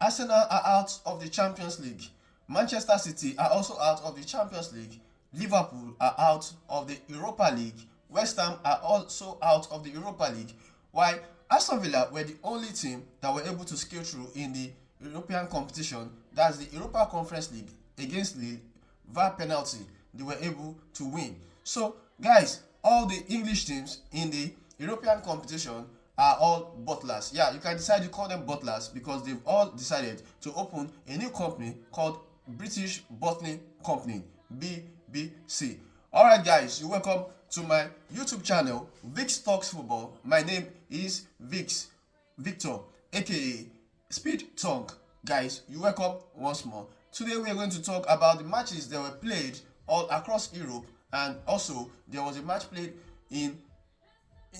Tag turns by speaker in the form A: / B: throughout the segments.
A: Arsenal are out of the Champions League. Manchester City are also out of the Champions League. Liverpool are out of the Europa League. West Ham are also out of the Europa League. While Aston Villa were the only team that were able to scale through in the European competition, that's the Europa Conference League, against Lille via penalty. They were able to win. So, guys, all the English teams in the European competition are all butlers. Yeah, you can decide to call them butlers because they've all decided to open a new company called British Bottling Company, BBC. Alright, guys, you're welcome to my YouTube channel, Vix Talks Football. My name is Vix Victor, aka Speed Tongue. Guys, you're welcome once more. Today we are going to talk about the matches that were played all across Europe, and also there was a match played in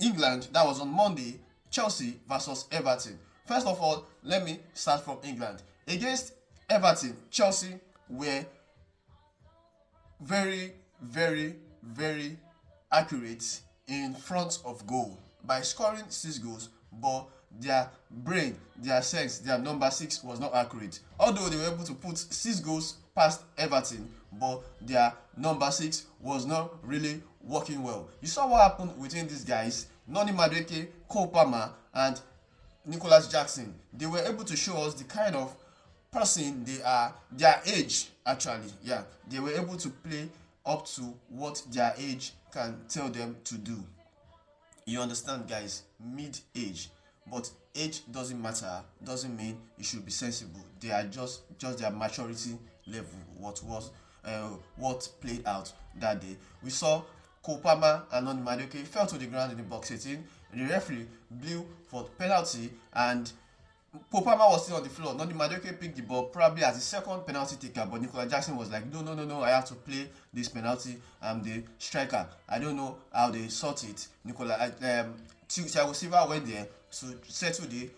A: England that was on Monday, Chelsea versus Everton. First of all, let me start from England. Against Everton, Chelsea were very accurate in front of goal by scoring 6 goals, but their brain, their sense, their number 6 was not accurate. Although they were able to put 6 goals past Everton, but their number 6 was not really working well. You saw what happened between these guys, Noni Madueke, Cole Palmer, and Nicholas Jackson. They were able to show us the kind of person they are, their age actually. Yeah, they were able to play up to what their age can tell them to do. You understand, guys? Mid-age. But age doesn't matter, doesn't mean you should be sensible. They are just their maturity level, what played out that day. We saw Kopama and Noni Madueke fell to the ground in the box 18. The referee blew for penalty, and Kopama was still on the floor. Noni Madueke picked the ball probably as the second penalty taker, but Nicolas Jackson was like, no, I have to play this penalty. I'm the striker. I don't know how they sort it. Thiago Silva went there to settle it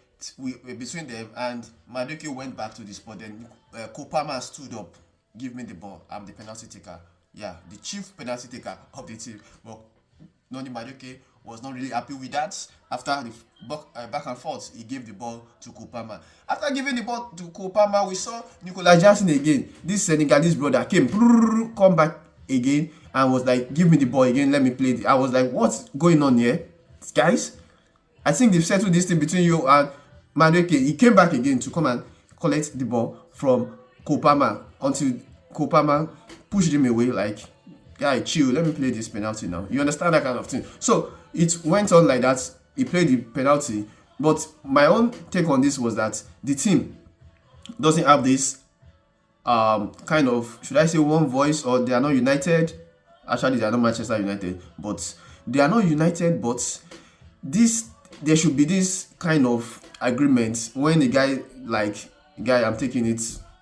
A: between them, and Madueke went back to the spot. Then Kopama stood up, give me the ball. I'm the penalty taker. Yeah, the chief penalty taker of the team. But Noni Madueke was not really happy with that. After the back and forth, he gave the ball to Kopama. After giving the ball to Kopama, we saw Nicolas Jackson again. This Senegalese brother came, come back again, and was like, give me the ball again, let me play. I was like, what's going on here, guys? I think they've settled this thing between you and Madueke. He came back again to come and collect the ball from Kopama until Kopama pushed him away like, guy, chill, let me play this penalty now. You understand that kind of thing? So it went on like that. He played the penalty. But my own take on this was that the team doesn't have this kind of, should I say, one voice, or they are not united. Actually, they are not Manchester United, but they are not united. But there should be this kind of agreement when the guy, I'm taking it,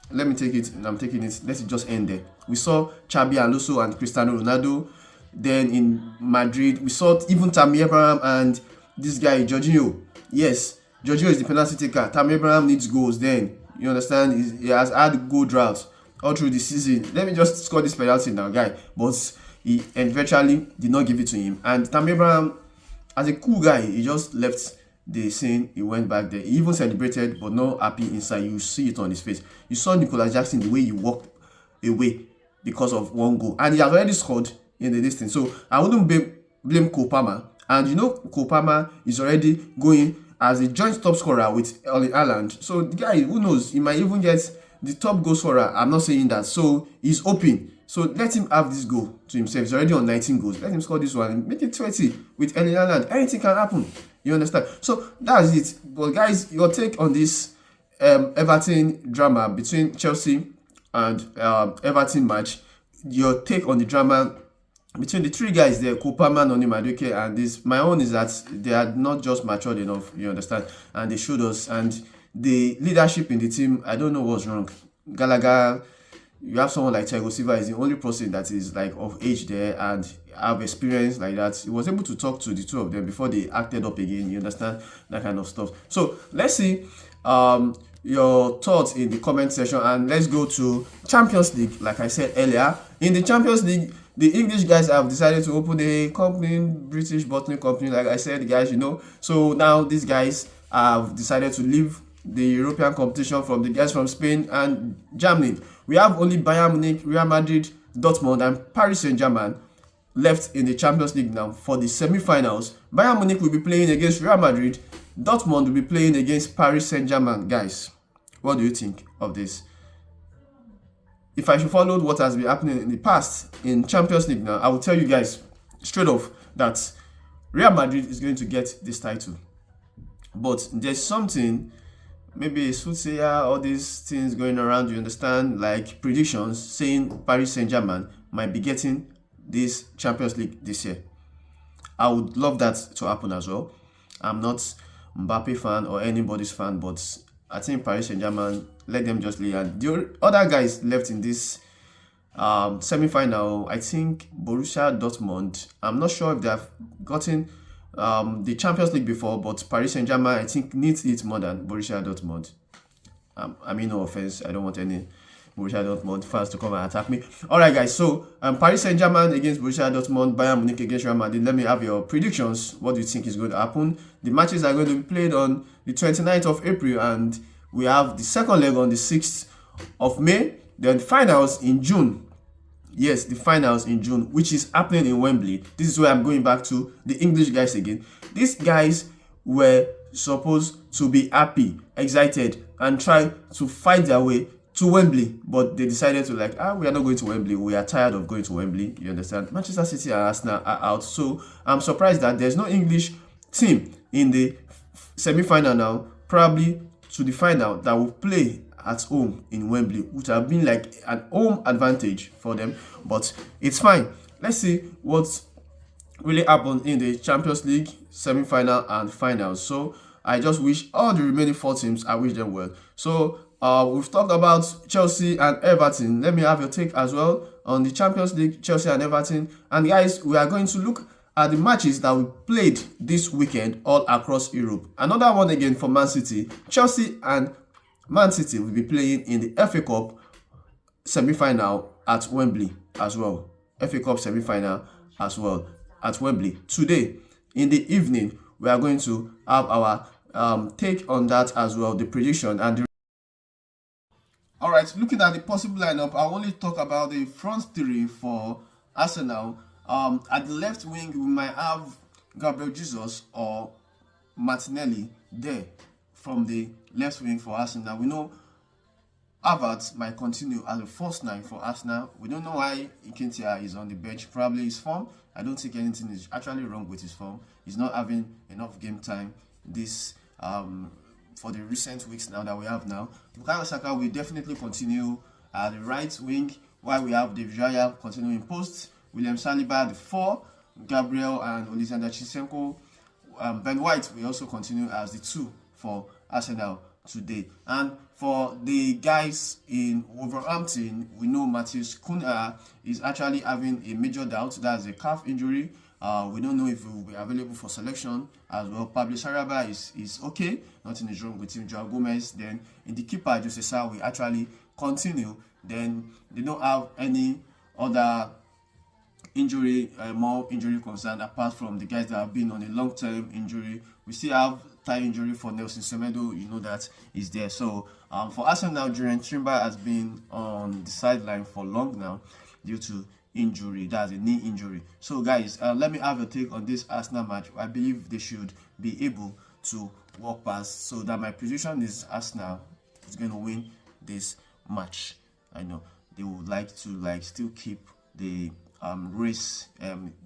A: let me take it, and I'm taking it, let it just end there. We saw Xabi Alonso and Cristiano Ronaldo. Then in Madrid, we saw even Tammy Abraham and this guy, Jorginho. Yes, Jorginho is the penalty taker. Tammy Abraham needs goals then. You understand? He has had goal drought all through the season. Let me just score this penalty now, guy. But he eventually did not give it to him. And Tammy Abraham, as a cool guy, he just left the scene. He went back there. He even celebrated, but not happy inside. You see it on his face. You saw Nicolas Jackson, the way he walked away because of one goal. And he has already scored in the distance. So I wouldn't blame Kopama. And you know, Kopama is already going as a joint top scorer with Erling Haaland. So the guy, who knows, he might even get the top goal scorer. I'm not saying that. So he's open. So let him have this goal to himself. He's already on 19 goals. Let him score this one and make it 20 with Erling Haaland. Anything can happen. You understand? So that's it. But guys, your take on this Everton drama between Chelsea and Everton match, your take on the drama between the three guys there, Kopama, Noni Madueke, and this. My own is that they are not just matured enough, you understand, and they showed us. And the leadership in the team, I don't know what's wrong. Gallagher, you have someone like Thiago Silva is the only person that is like of age there and have experience like that. He was able to talk to the two of them before they acted up again, you understand, that kind of stuff. So let's see your thoughts in the comment section, and let's go to Champions League. Like I said earlier, in the Champions League, the English guys have decided to open a company, British Bottling Company, like I said, guys, you know. So now these guys have decided to leave the European competition from the guys from Spain and Germany. We have only Bayern Munich, Real Madrid, Dortmund, and Paris Saint-Germain left in the Champions League now for the semi-finals. Bayern Munich will be playing against Real Madrid. Dortmund will be playing against Paris Saint-Germain. Guys, what do you think of this? If I should follow what has been happening in the past in Champions League now, I will tell you guys straight off that Real Madrid is going to get this title. But there's something, maybe a soothsayer, all these things going around, you understand, like predictions saying Paris Saint-Germain might be getting this Champions League this year. I would love that to happen as well. I'm not Mbappe fan or anybody's fan, but I think Paris Saint-Germain, let them just lay. And the other guys left in this semi-final, I think Borussia Dortmund. I'm not sure if they have gotten the Champions League before, but Paris Saint-Germain, I think, needs it more than Borussia Dortmund. I mean, no offense, I don't want any Borussia Dortmund fans to come and attack me. Alright guys, so Paris Saint-Germain against Borussia Dortmund, Bayern Munich against Real Madrid. Let me have your predictions. What do you think is going to happen? The matches are going to be played on the 29th of April, and we have the second leg on the 6th of May. Then the finals in June. Yes, the finals in June, which is happening in Wembley. This is where I'm going back to the English guys again. These guys were supposed to be happy, excited, and try to fight their way to Wembley, but they decided to we are not going to Wembley. We are tired of going to Wembley. You understand? Manchester City and Arsenal are out, so I'm surprised that there's no English team in the semi-final now, probably to the final, that will play at home in Wembley, which have been like an home advantage for them. But it's fine. Let's see what really happened in the Champions League semi-final and finals. So I just wish all the remaining 4 teams, I wish them well. So we've talked about Chelsea and Everton. Let me have your take as well on the Champions League, Chelsea and Everton. And guys, we are going to look at the matches that we played this weekend all across Europe. Another one again for Man City. Chelsea and Man City will be playing in the FA Cup semi-final at Wembley as well. FA Cup semi-final as well at Wembley. Today, in the evening, we are going to have our take on that as well, the prediction and the... Alright, looking at the possible lineup, I'll only talk about the front 3 for Arsenal. At the left wing, we might have Gabriel Jesus or Martinelli there from the left wing for Arsenal. We know Havertz might continue as a first 9 for Arsenal. We don't know why Nketiah is on the bench. Probably his form. I don't think anything is actually wrong with his form. He's not having enough game time this for the recent weeks now that we have now. Bukayo Saka will definitely continue at the right wing, while we have David Raya continuing post, William Saliba the 4, Gabriel and Alexander Zinchenko. Ben White will also continue as the 2 for Arsenal today. And for the guys in Wolverhampton, we know Matheus Cunha is actually having a major doubt. That's a calf injury. We don't know if he will be available for selection as well. Pablo Sarabia is okay. Nothing is wrong with him. Joao Gomez. Then in the keeper, Jose Sa will actually continue. Then they don't have any other injury, more injury concern apart from the guys that have been on a long-term injury. We still have thigh injury for Nelson Semedo. You know that is there. So for Arsenal, Jurriën Timber has been on the sideline for long now due to injury. That's a knee injury. So guys, let me have a take on this Arsenal match. I believe they should be able to walk past. So that my prediction is Arsenal is going to win this match. I know they would like to still keep the race,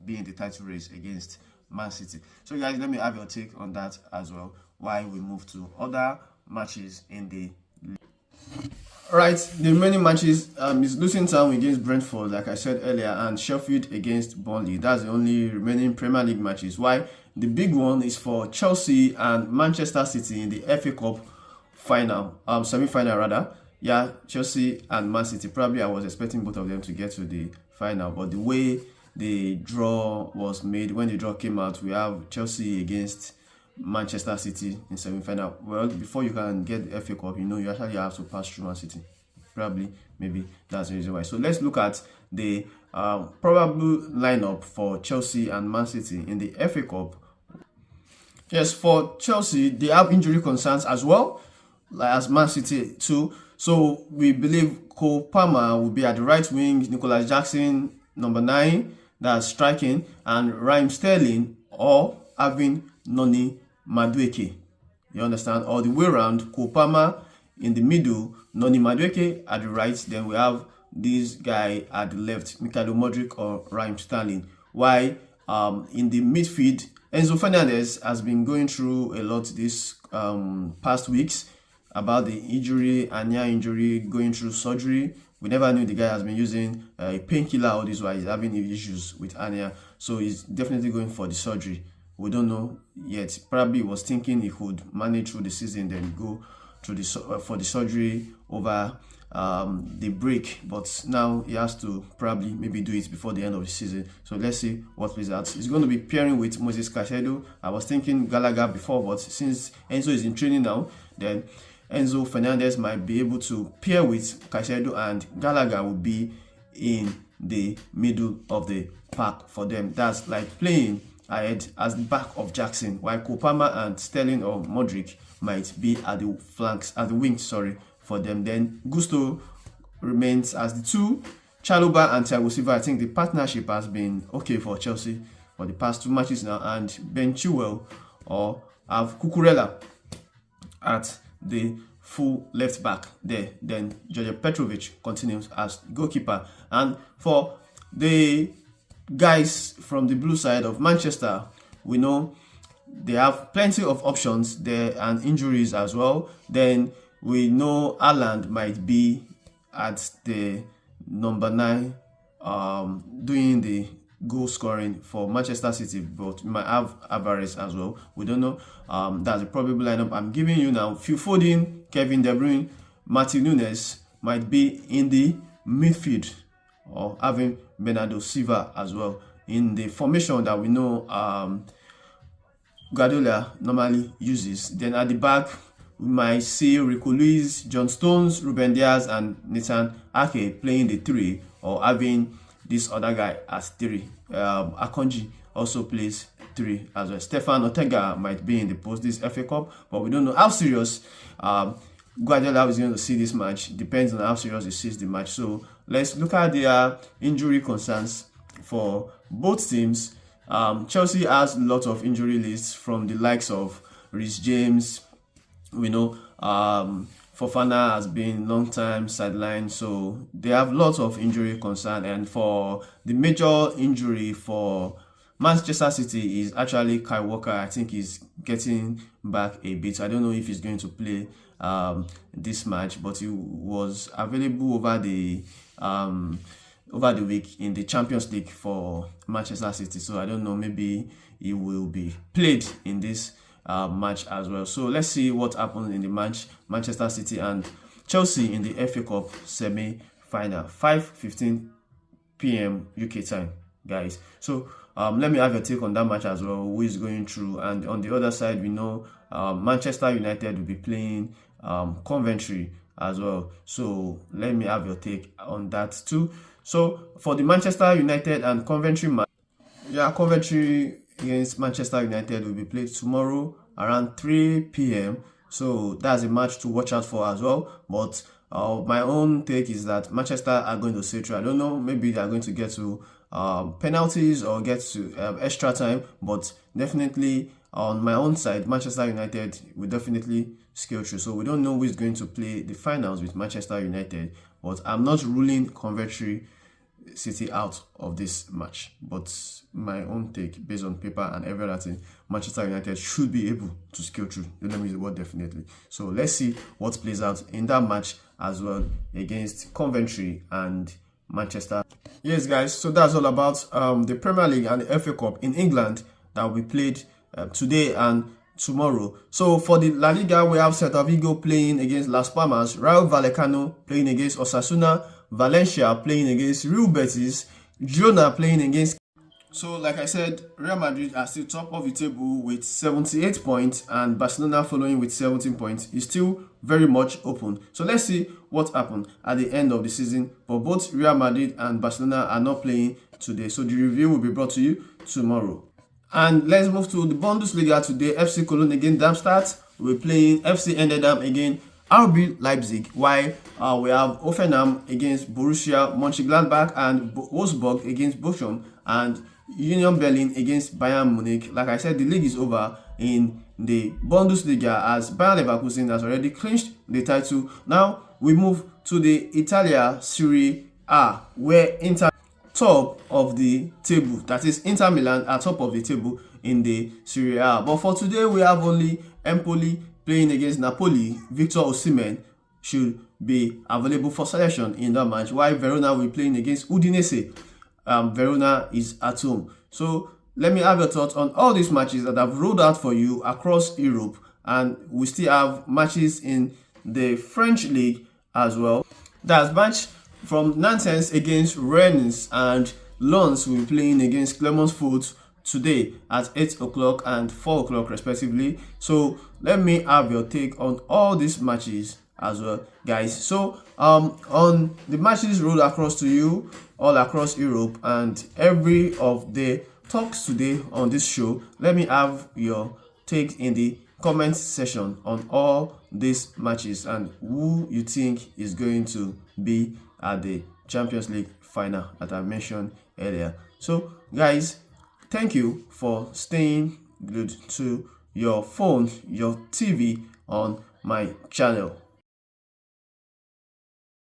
A: being the title race against Man City. So guys, let me have your take on that as well while we move to other matches in the league. Right, the remaining matches is Luton Town against Brentford, like I said earlier, and Sheffield against Burnley. That's the only remaining Premier League matches. Why? The big one is for Chelsea and Manchester City in the FA Cup final, semi-final rather. Yeah, Chelsea and Man City. Probably I was expecting both of them to get to the final, but the way the draw was made, when the draw came out, we have Chelsea against Manchester City in semi-final. Well, before you can get the FA Cup, you actually have to pass through Man City. Probably, maybe that's the reason why. So let's look at the probable lineup for Chelsea and Man City in the FA Cup. Yes, for Chelsea, they have injury concerns as well. like as Man City too. So we believe Cole Palmer will be at the right wing, Nicholas Jackson number 9, that's striking, and Raheem Sterling or having Noni Madueke. You understand? Or the way around, Cole Palmer in the middle, Noni Madueke at the right, then we have this guy at the left, Mikhailo Modric or Raheem Sterling. Why in the midfield, Enzo Fernandez has been going through a lot this past weeks about the injury, Anya injury, going through surgery. We never knew the guy has been using a painkiller all this while. He's having issues with Anya, so he's definitely going for the surgery. We don't know yet. Probably was thinking he could manage through the season, then go through the for the surgery over the break, but now he has to probably maybe do it before the end of the season. So let's see what plays out. He's going to be pairing with Moses Caicedo. I was thinking Gallagher before, but since Enzo is in training now, then Enzo Fernandez might be able to pair with Caicedo, and Gallagher will be in the middle of the pack for them. That's like playing ahead as the back of Jackson, while Cole Palmer and Sterling or Modric might be at the flanks, at the wings, sorry, for them. Then Gusto remains as the 2. Chalobah and Thiago Silva, I think the partnership has been okay for Chelsea for the past 2 matches now, and Ben Chilwell or have Cucurella at the full left back there. Then George Petrovic continues as goalkeeper. And for the guys from the blue side of Manchester, we know they have plenty of options there and injuries as well. Then we know Haaland might be at the number 9 doing the goal scoring for Manchester City, but we might have Alvarez as well. We don't know. That's a probable lineup I'm giving you now. Phil Foden, Kevin De Bruyne, Martin Nunes might be in the midfield, or having Bernardo Silva as well in the formation that we know Guardiola normally uses. Then at the back, we might see Rico Lewis, John Stones, Ruben Diaz, and Nathan Ake playing the 3, or having this other guy as 3. Akonji also plays 3 as well. Stefan Ortega might be in the post this FA Cup, but we don't know how serious Guardiola is going to see this match. Depends on how serious he sees the match. So let's look at their injury concerns for both teams. Chelsea has a lot of injury lists from the likes of Reece James. We know Fofana has been long time sidelined, so they have lots of injury concern. And for the major injury for Manchester City is actually Kyle Walker. I think he's getting back a bit. I don't know if he's going to play this match, but he was available over the week in the Champions League for Manchester City. So I don't know, maybe he will be played in this match as well. So let's see what happens in the match, Manchester City and Chelsea in the FA Cup semi-final, 5:15 p.m. UK time, guys. So let me have your take on that match as well, who is going through. And on the other side, we know Manchester United will be playing Coventry as well. So let me have your take on that too. So for the Manchester United and Coventry match, yeah, Coventry against Manchester United will be played tomorrow around 3 p.m. So that's a match to watch out for as well. But my own take is that Manchester are going to stay through. I don't know, maybe they are going to get to penalties or get to extra time, but definitely on my own side, Manchester United will definitely scale through. So we don't know who is going to play the finals with Manchester United, but I'm not ruling Coventry City out of this match. But my own take, based on paper and every other thing, Manchester United should be able to scale through. Let me use the word definitely. So let's see what plays out in that match as well against Coventry and Manchester. Yes, guys, so that's all about the Premier League and the FA Cup in England that will be played today and tomorrow. So for the La Liga, we have Celta Vigo playing against Las Palmas, Rayo Vallecano playing against Osasuna, Valencia playing against Real Betis, Girona playing against. So like I said, Real Madrid are still top of the table with 78 points, and Barcelona following with 17 points is still very much open. So let's see what happened at the end of the season. But both Real Madrid and Barcelona are not playing today, so the review will be brought to you tomorrow. And let's move to the Bundesliga today. FC Cologne against Darmstadt. We're playing FC Enterdam again RB Leipzig, while we have Hoffenheim against Borussia Mönchengladbach, and Wolfsburg against Bochum, and Union Berlin against Bayern Munich. Like I said, the league is over in the Bundesliga as Bayern Leverkusen has already clinched the title. Now we move to the Italia Serie A, where Inter top of the table, that is Inter Milan are top of the table in the Serie A. But for today we have only Empoli playing against Napoli. Victor Osimhen should be available for selection in that match, while Verona will be playing against Udinese. Verona is at home. So let me have your thoughts on all these matches that I've rolled out for you across Europe, and we still have matches in the French league as well. That's match from Nantes against Rennes, and Lens will be playing against Clermont-Foot today at 8 o'clock and 4 o'clock respectively. So let me have your take on all these matches as well, guys. So on the matches rolled across to you all across Europe and every of the talks today on this show, let me have your take in the comment section on all these matches and who you think is going to be at the Champions League final that I mentioned earlier. So guys, thank you for staying glued to your phone, your TV on my channel.